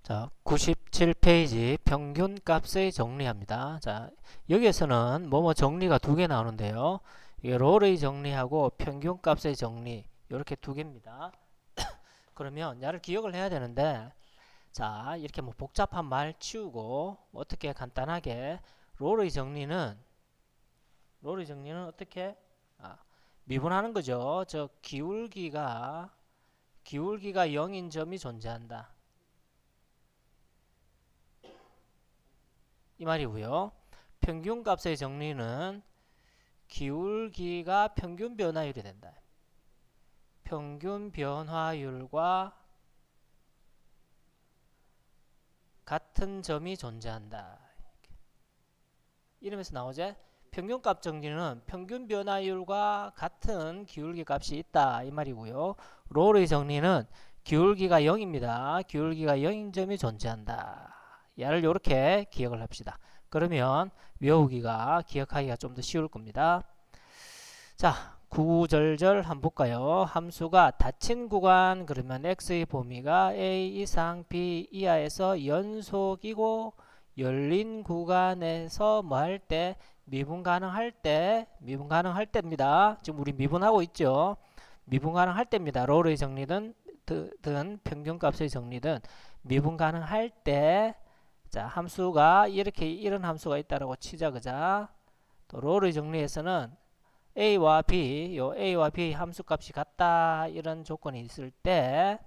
자, 97페이지 평균값의 정리합니다. 자, 여기에서는 뭐뭐 정리가 두 개 나오는데요. 이게 롤의 정리하고 평균값의 정리 이렇게 두 개입니다. 그러면 얘를 기억을 해야 되는데, 자, 이렇게 뭐 복잡한 말 치우고 어떻게 간단하게 롤의 정리는 어떻게 미분하는 거죠. 저 기울기가 0인 점이 존재한다. 이 말이고요. 평균값의 정리는 기울기가 평균 변화율이 된다. 평균 변화율과 같은 점이 존재한다. 이러면서 나오죠. 평균값 정리는 평균 변화율과 같은 기울기 값이 있다. 이 말이고요. 롤의 정리는 기울기가 0입니다. 기울기가 0인 점이 존재한다. 얘를 이렇게 기억을 합시다. 그러면 외우기가 기억하기가 좀 더 쉬울 겁니다. 자, 구구절절 한번 볼까요? 함수가 닫힌 구간, 그러면 x의 범위가 a 이상 b 이하에서 연속이고, 열린 구간에서 뭐 할 때, 미분 가능할 때입니다. 지금 우리 미분하고 있죠. 미분 가능할 때입니다. 롤의 정리든 평균값의 정리든 미분 가능할 때, 자, 함수가 이런 함수가 있다라고 치자, 그자. 또 롤의 정리에서는 a와 b 함수값이 같다, 이런 조건이 있을 때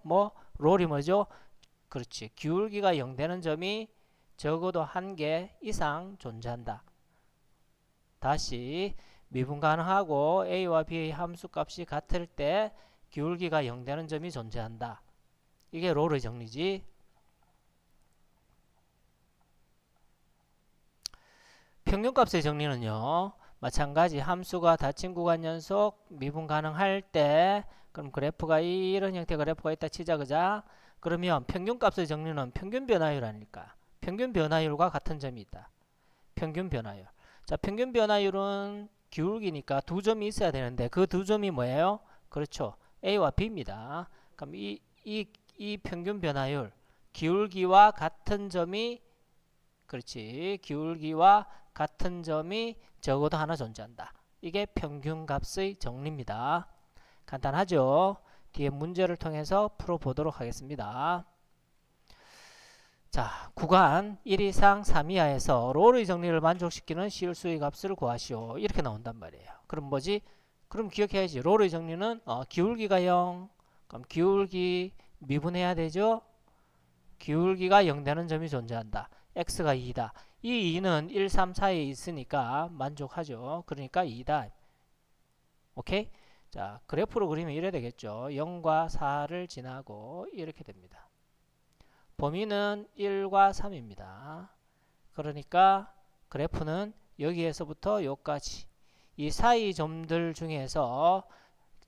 뭐 롤이 뭐죠? 그렇지, 기울기가 0 되는 점이 적어도 한 개 이상 존재한다. 다시 미분 가능하고 a와 b의 함수값이 같을 때 기울기가 0 되는 점이 존재한다. 이게 롤의 정리지. 평균값의 정리는요, 마찬가지 함수가 닫힌 구간 연속 미분 가능할 때, 그럼 그래프가 이런 형태의 그래프가 있다 치자, 그자. 그러면 평균값의 정리는 평균 변화율 아닐까? 평균 변화율과 같은 점이 있다. 평균 변화율. 자, 평균 변화율은 기울기니까 두 점이 있어야 되는데 그 두 점이 뭐예요? 그렇죠, a와 b입니다. 그럼 이 평균 변화율, 기울기와 같은 점이, 그렇지, 기울기와 같은 점이 적어도 하나 존재한다. 이게 평균값의 정리입니다. 간단하죠? 뒤에 문제를 통해서 풀어보도록 하겠습니다. 자, 구간 1 이상 3 이하에서 롤의 정리를 만족시키는 실수의 값을 구하시오. 이렇게 나온단 말이에요. 그럼 뭐지? 그럼 기억해야지. 롤의 정리는 기울기가 0. 그럼 기울기 미분해야 되죠? 기울기가 0 되는 점이 존재한다. x가 2다. 이 2는 1, 3, 4에 있으니까 만족하죠. 그러니까 2다. 오케이? 자, 그래프로 그리면 이래 되겠죠. 0과 4를 지나고 이렇게 됩니다. 범위는 1과 3입니다. 그러니까 그래프는 여기에서부터 여기까지 이 사이 점들 중에서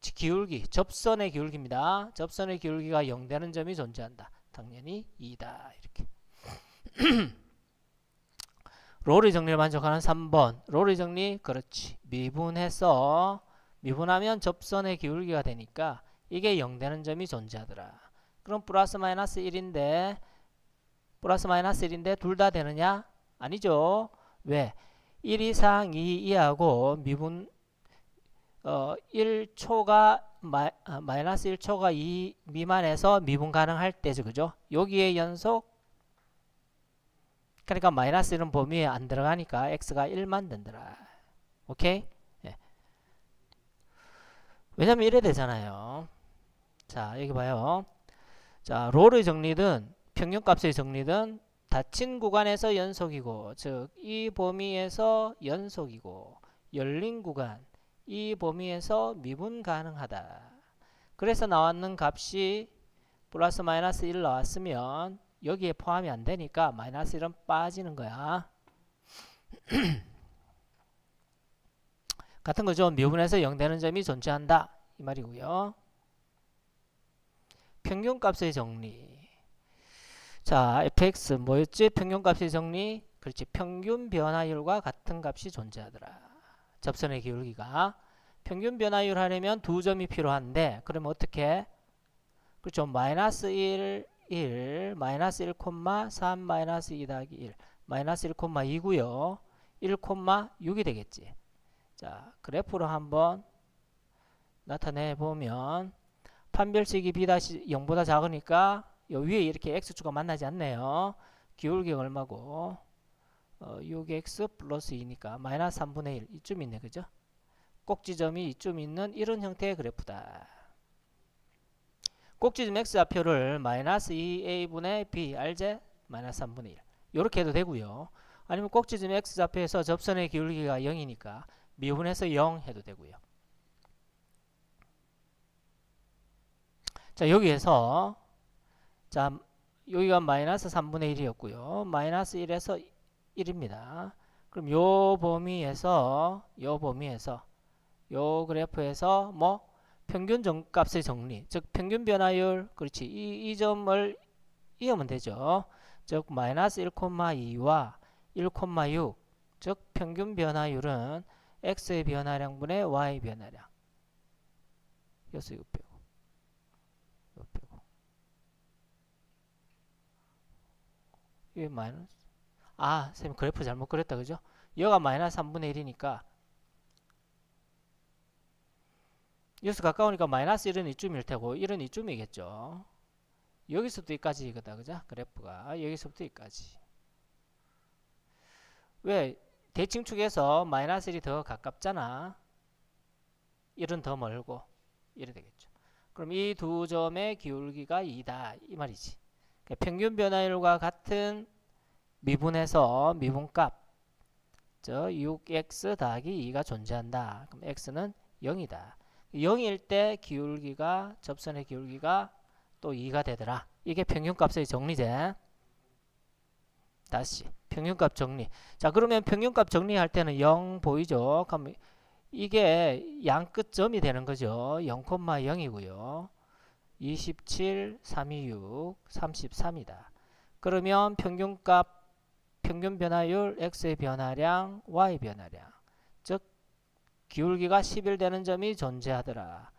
기울기, 접선의 기울기입니다. 접선의 기울기가 0 되는 점이 존재한다. 당연히 2다. 이렇게. 롤의 정리를 만족하는 3번. 롤의 정리, 그렇지. 미분하면 접선의 기울기가 되니까 이게 0 되는 점이 존재하더라. 그럼 플러스 마이너스 1인데 둘 다 되느냐? 아니죠. 왜? 1 이상 2 이하고 미분 1초가 마이너스 1초가 2 미만에서 미분 가능할 때죠. 그죠? 여기에 연속, 그러니까 마이너스 1은 범위에 안 들어가니까 x가 1만 된더라. 오케이? 예. 왜냐면 이래 되잖아요. 자, 여기 봐요. 자, 롤의 정리든 평균값의 정리든 닫힌 구간에서 연속이고, 즉 이 범위에서 연속이고, 열린 구간 이 범위에서 미분 가능하다. 그래서 나왔는 값이 플러스 마이너스 1 나왔으면 여기에 포함이 안 되니까 마이너스 1은 빠지는 거야. 같은 거죠. 미분에서 0 되는 점이 존재한다. 이 말이고요. 평균값의 정리. 자, fx 뭐였지? 평균값의 정리. 그렇지. 평균 변화율과 같은 값이 존재하더라. 접선의 기울기가. 평균 변화율 하려면 두 점이 필요한데, 그러면 어떻게? 그렇죠. 마이너스 1 1, 마이너스 1,3 마이너스 2 더하기 1, 마이너스 1,2고요. 1,6이 되겠지. 자, 그래프로 한번 나타내 보면 판별식이 B-0보다 작으니까 요 위에 이렇게 x축가 만나지 않네요. 기울기가 얼마고 6x 플러스 2니까 마이너스 3분의 1 이쯤 있네. 그죠? 꼭지점이 이쯤 있는 이런 형태의 그래프다. 꼭지점 x좌표를 마이너스 2a분의 b rz 마이너스 3분의 1 이렇게 해도 되고요. 아니면 꼭지점 x좌표에서 접선의 기울기가 0이니까 미분해서 0 해도 되고요. 자, 여기에서 자, 여기가 마이너스 3분의 1이었고요. 마이너스 1에서 1입니다. 그럼 요 범위에서 요 그래프에서 뭐 평균 값의 정리, 즉 평균 변화율, 그렇지, 이 점을 이으면 되죠. 즉 마이너스 1,2와 1,6, 즉 평균 변화율은 x의 변화량분의 y의 변화량. 여기서 이거 빼고 이거 빼고 이게 마이너스, 선생님 그래프 잘못 그렸다. 그죠? 여기가 마이너스 3분의 1이니까 여기서 가까우니까 마이너스 1은 이쯤일 테고 1은 이쯤이겠죠. 여기서부터 여기까지거든. 그죠? 그래프가 여기서부터 여기까지. 왜? 대칭축에서 마이너스 1이 더 가깝잖아. 1은 더 멀고 이래 되겠죠. 그럼 이 두 점의 기울기가 2다 이 말이지. 그러니까 평균 변화율과 같은 미분에서 미분값, 저 6x 더하기 2가 존재한다. 그럼 x는 0이다. 0일 때 기울기가, 접선의 기울기가 또 2가 되더라. 이게 평균값의 정리제. 다시 평균값 정리. 자, 그러면 평균값 정리할 때는 0 보이죠? 그럼 이게 양 끝점이 되는 거죠. 0,0이고요. 27, 326, 33이다. 그러면 평균값, 평균 변화율, x의 변화량, y의 변화량, 즉 기울기가 11 되는 점이 존재하더라.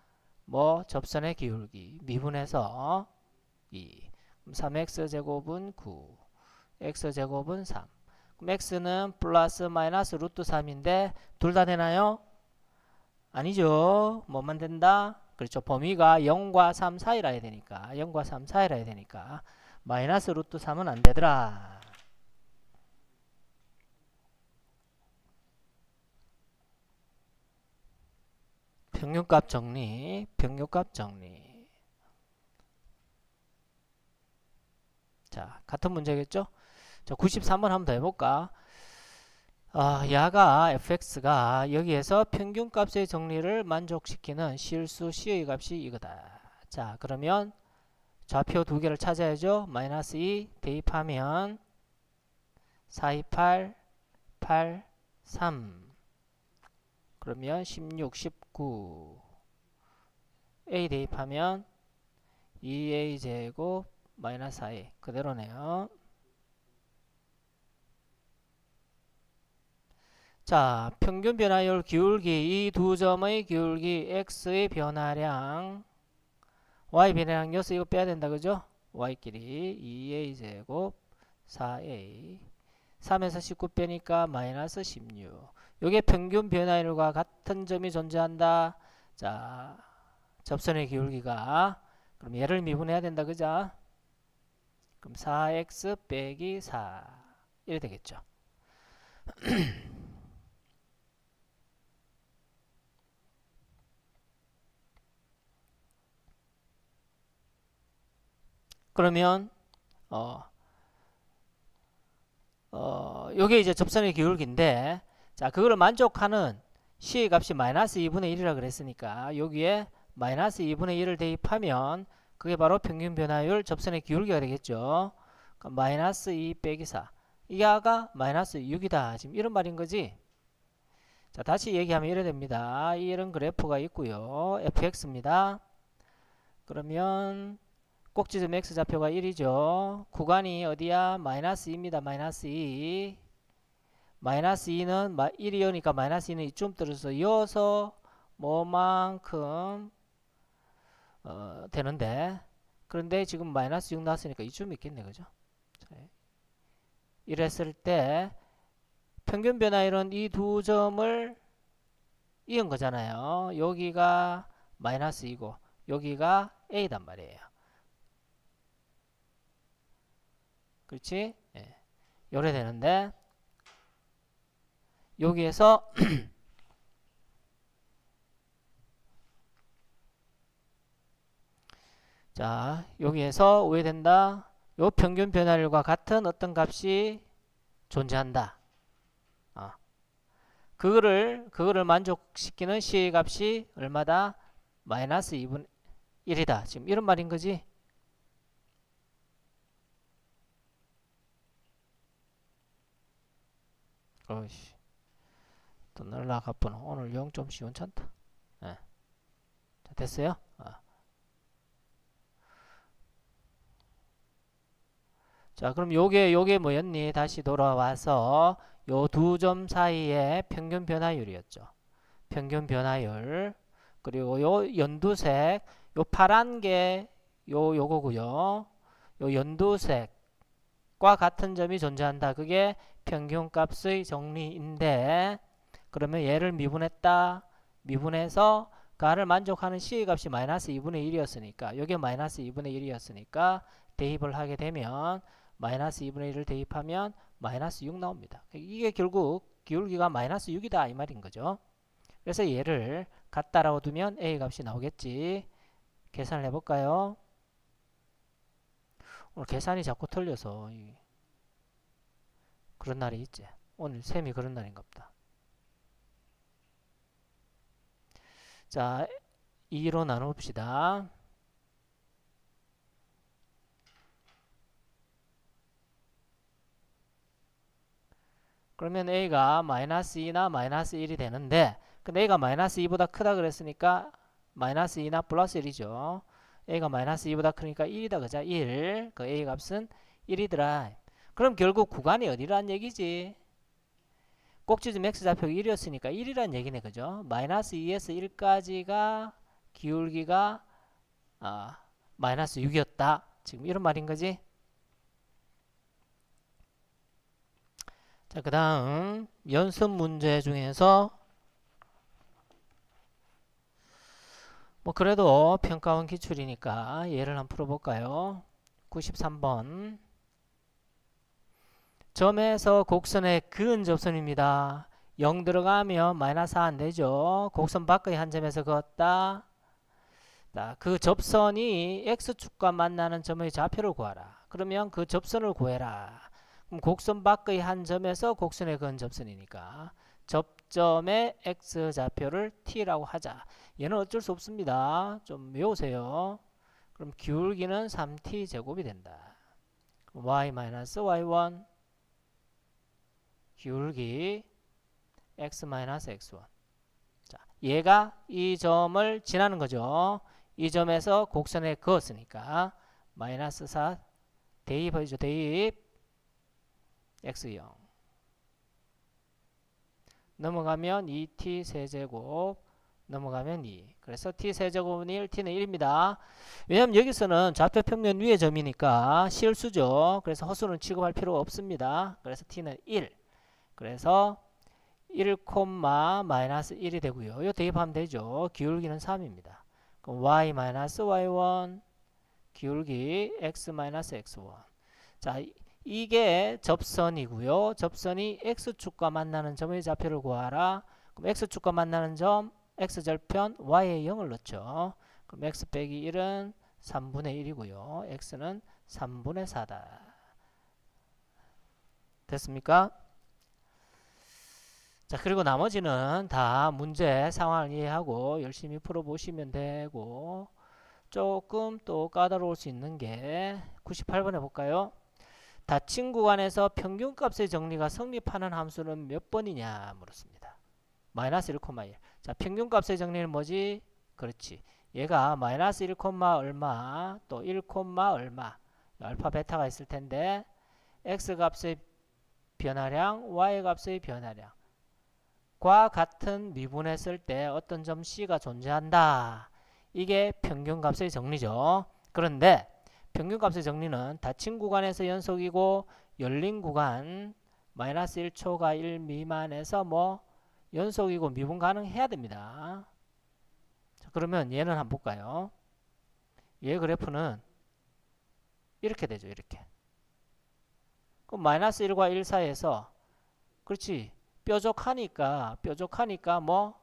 뭐 접선의 기울기 미분해서 2. 3x제곱은 9, x제곱은 3. 그럼 x는 플러스 마이너스 루트 3인데 둘 다 되나요? 아니죠. 뭐만 된다? 그렇죠. 범위가 0과 3 사이라 해야 되니까, 0과 3 사이라 해야 되니까 마이너스 루트 3은 안 되더라. 평균값 정리, 평균값 정리. 자, 같은 문제겠죠? 자, 93번 한번 더 해볼까? 야가 fx가 여기에서 평균값의 정리를 만족시키는 실수 c의 값이 이거다. 자, 그러면 좌표 두 개를 찾아야죠. 마이너스 2 대입하면 428, 8, 3. 그러면 16, 19. a 대입하면 2a 제곱 마이너스 4a. 그대로네요. 자, 평균 변화율 기울기, 이 두 점의 기울기, x의 변화량, y 변화량, 여기서 이거 빼야 된다. 그죠? y끼리 2a 제곱 4a. 3에서 19 빼니까 마이너스 16. 요게 평균 변화율과 같은 점이 존재한다. 자, 접선의 기울기가. 그럼 얘를 미분해야 된다. 그죠? 그럼 4x 빼기 4. 이래 되겠죠. 그러면 요게 이제 접선의 기울기인데, 자, 그거를 만족하는 c의 값이 마이너스 2분의 1이라 그랬으니까 여기에 마이너스 2분의 1을 대입하면 그게 바로 평균 변화율 접선의 기울기가 되겠죠. 그러니까 마이너스 2 빼기 4. 이게 아까 마이너스 6이다. 지금 이런 말인 거지. 자, 다시 얘기하면 이래 됩니다. 이런 그래프가 있고요. fx입니다. 그러면 꼭지점 x좌표가 1이죠. 구간이 어디야? 마이너스 2입니다. 마이너스 2. 마이너스 2는 1이니까 마이너스 2는 이쯤 떨어져서 이어서 뭐만큼 되는데, 그런데 지금 마이너스 6 나왔으니까 이쯤 있겠네. 그죠? 이랬을 때 평균 변화율은 이 두 점을 이은 거잖아요. 여기가 마이너스 2고 여기가 A단 말이에요. 그렇지? 예. 요래 되는데 여기에서 자, 여기에서 왜 된다? 요 평균 변화율과 같은 어떤 값이 존재한다. 그거를 만족시키는 C의 값이 얼마다? 마이너스 2분의 1이다. 지금 이런 말인 거지? 어이씨. 또 날라가보노. 오늘 영 좀 시원찮다. 네. 자, 됐어요? 자, 그럼 요게 뭐였니? 다시 돌아와서 요 두 점 사이의 평균 변화율이었죠. 평균 변화율. 그리고 요 연두색, 요 파란 게 요거고요. 요 연두색과 같은 점이 존재한다. 그게 평균값의 정리인데, 그러면 얘를 미분했다. 미분해서 가를 만족하는 C의 값이 마이너스 2분의 1이었으니까, 요게 마이너스 2분의 1이었으니까 대입을 하게 되면 마이너스 2분의 1을 대입하면 마이너스 6 나옵니다. 이게 결국 기울기가 마이너스 6이다 이 말인 거죠. 그래서 얘를 같다라고 두면 A 값이 나오겠지. 계산을 해볼까요? 오늘 계산이 자꾸 틀려서 그런 날이 있지. 오늘 셈이 그런 날인가 보다. 자, 2로 나눠봅시다. 그러면 A가 마이너스 2나 마이너스 1이 되는데, 근데 A가 마이너스 2보다 크다 그랬으니까 마이너스 2나 플러스 1이죠. A가 마이너스 2보다 크니까 1이다. 그죠? 1. 그 A 값은 1이더라. 그럼 결국 구간이 어디란 얘기지? 꼭지점 X좌표가 1이었으니까 1이란 얘기네. 그죠? 마이너스 2에서 1까지가 기울기가 마이너스 6이었다. 지금 이런 말인 거지? 자, 그 다음 연습 문제 중에서 뭐 그래도 평가원 기출이니까 얘를 한번 풀어볼까요? 93번 점에서 곡선에 그은 접선입니다. 0 들어가면 마이너스 4 안되죠. 곡선 밖의 한 점에서 그었다. 그 접선이 X축과 만나는 점의 좌표를 구하라. 그러면 그 접선을 구해라. 그럼 곡선 밖의 한 점에서 곡선에 그은 접선이니까 접점의 X좌표를 T라고 하자. 얘는 어쩔 수 없습니다. 좀 외우세요. 그럼 기울기는 3T 제곱이 된다. Y-Y1 기울기 X-X1. 자, 얘가 이 점을 지나는 거죠. 이 점에서 곡선에 그었으니까 마이너스 4 대입하죠. 대입 X0 넘어가면 2T 세제곱 넘어가면 2. 그래서 T 세제곱은 1, T는 1입니다. 왜냐면 여기서는 좌표 평면 위의 점이니까 실수죠. 그래서 허수는 취급할 필요가 없습니다. 그래서 T는 1. 그래서 1, 마이너스 1이 되고요. 이거 대입하면 되죠. 기울기는 3입니다. 그럼 Y-Y1 기울기 X-X1. 자, 이게 접선이고요. 접선이 X축과 만나는 점의 좌표를 구하라. 그럼 X축과 만나는 점 X절편 Y에 0을 넣죠. 그럼 X 빼기 1은 3분의 1이고요. X는 3분의 4다. 됐습니까? 자, 그리고 나머지는 다 문제 상황을 이해하고 열심히 풀어보시면 되고, 조금 또 까다로울 수 있는 게 98번 해볼까요? 닫힌 구간에서 평균값의 정리가 성립하는 함수는 몇 번이냐 물었습니다. 마이너스 1,1. 자, 평균값의 정리는 뭐지? 그렇지. 얘가 마이너스 1, 얼마 또 1, 얼마 알파 베타가 있을 텐데 x값의 변화량, y값의 변화량 과 같은 미분했을 때 어떤 점 C가 존재한다. 이게 평균값의 정리죠. 그런데 평균값의 정리는 닫힌 구간에서 연속이고 열린 구간 마이너스 1초가 1 미만에서 뭐 연속이고 미분 가능해야 됩니다. 자, 그러면 얘는 한번 볼까요? 얘 그래프는 이렇게 되죠. 이렇게. 그럼 마이너스 1과 1 사이에서 그렇지. 뾰족하니까 뭐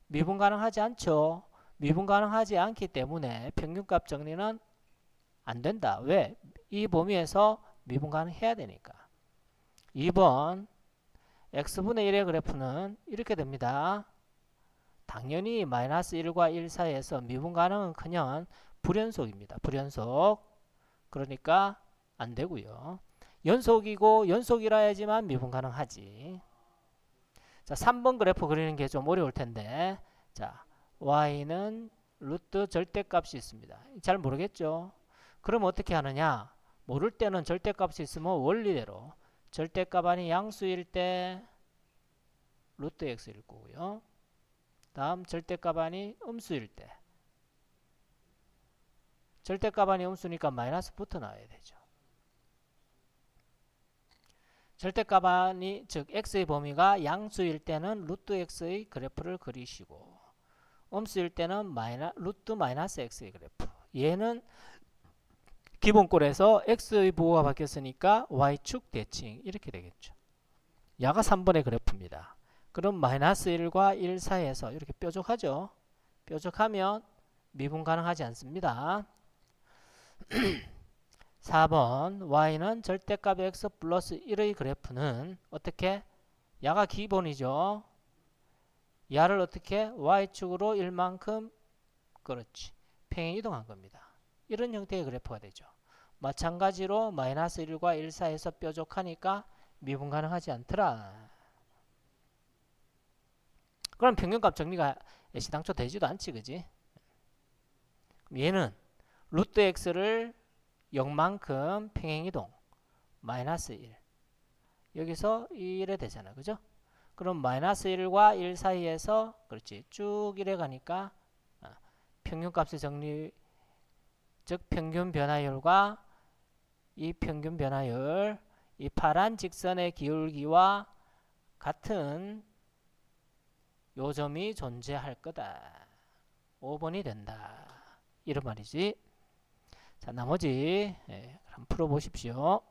미분 가능하지 않죠. 미분 가능하지 않기 때문에 평균값 정리는 안 된다. 왜? 이 범위에서 미분 가능해야 되니까. 2번 x분의 1의 그래프는 이렇게 됩니다. 당연히 마이너스 1과 1 사이에서 미분 가능은 그냥 불연속입니다. 불연속. 그러니까 안 되고요. 연속이고 연속이라 해야지만 미분 가능하지. 자, 3번 그래프 그리는 게 좀 어려울 텐데. 자, y는 루트 절대값이 있습니다. 잘 모르겠죠? 그럼 어떻게 하느냐? 모를 때는 절대값이 있으면 원리대로 절대값 아닌 양수일 때 루트 x일 거고요. 다음 절대값 아닌 음수일 때 절대값 아닌 음수니까 마이너스부터 나와야 되죠. 절대값 아니 즉 x의 범위가 양수일 때는 루트 x의 그래프를 그리시고 음수일 때는 루트 마이너스 x의 그래프. 얘는 기본꼴에서 x의 부호가 바뀌었으니까 y축 대칭 이렇게 되겠죠. 야가 3번의 그래프입니다. 그럼 마이너스 1과 1 사이에서 이렇게 뾰족하죠. 뾰족하면 미분 가능하지 않습니다. 4번 y는 절대값 x 플러스 1의 그래프는 어떻게? 야가 기본이죠. 야를 어떻게? y축으로 1만큼 그렇지. 평행 이동한 겁니다. 이런 형태의 그래프가 되죠. 마찬가지로 마이너스 1과 1 사이에서 뾰족하니까 미분 가능하지 않더라. 그럼 평균값 정리가 애시당초 되지도 않지, 그지? 얘는 루트 x를 0만큼 평행이동 마이너스 1 여기서 1에 되잖아, 그죠? 그럼 마이너스 1과 1 사이에서 그렇지 쭉 이래 가니까 평균값의 정리 즉 평균 변화율과 이 평균 변화율 이 파란 직선의 기울기와 같은 요점이 존재할 거다. 5번이 된다. 이런 말이지. 자, 나머지 한번 풀어보십시오.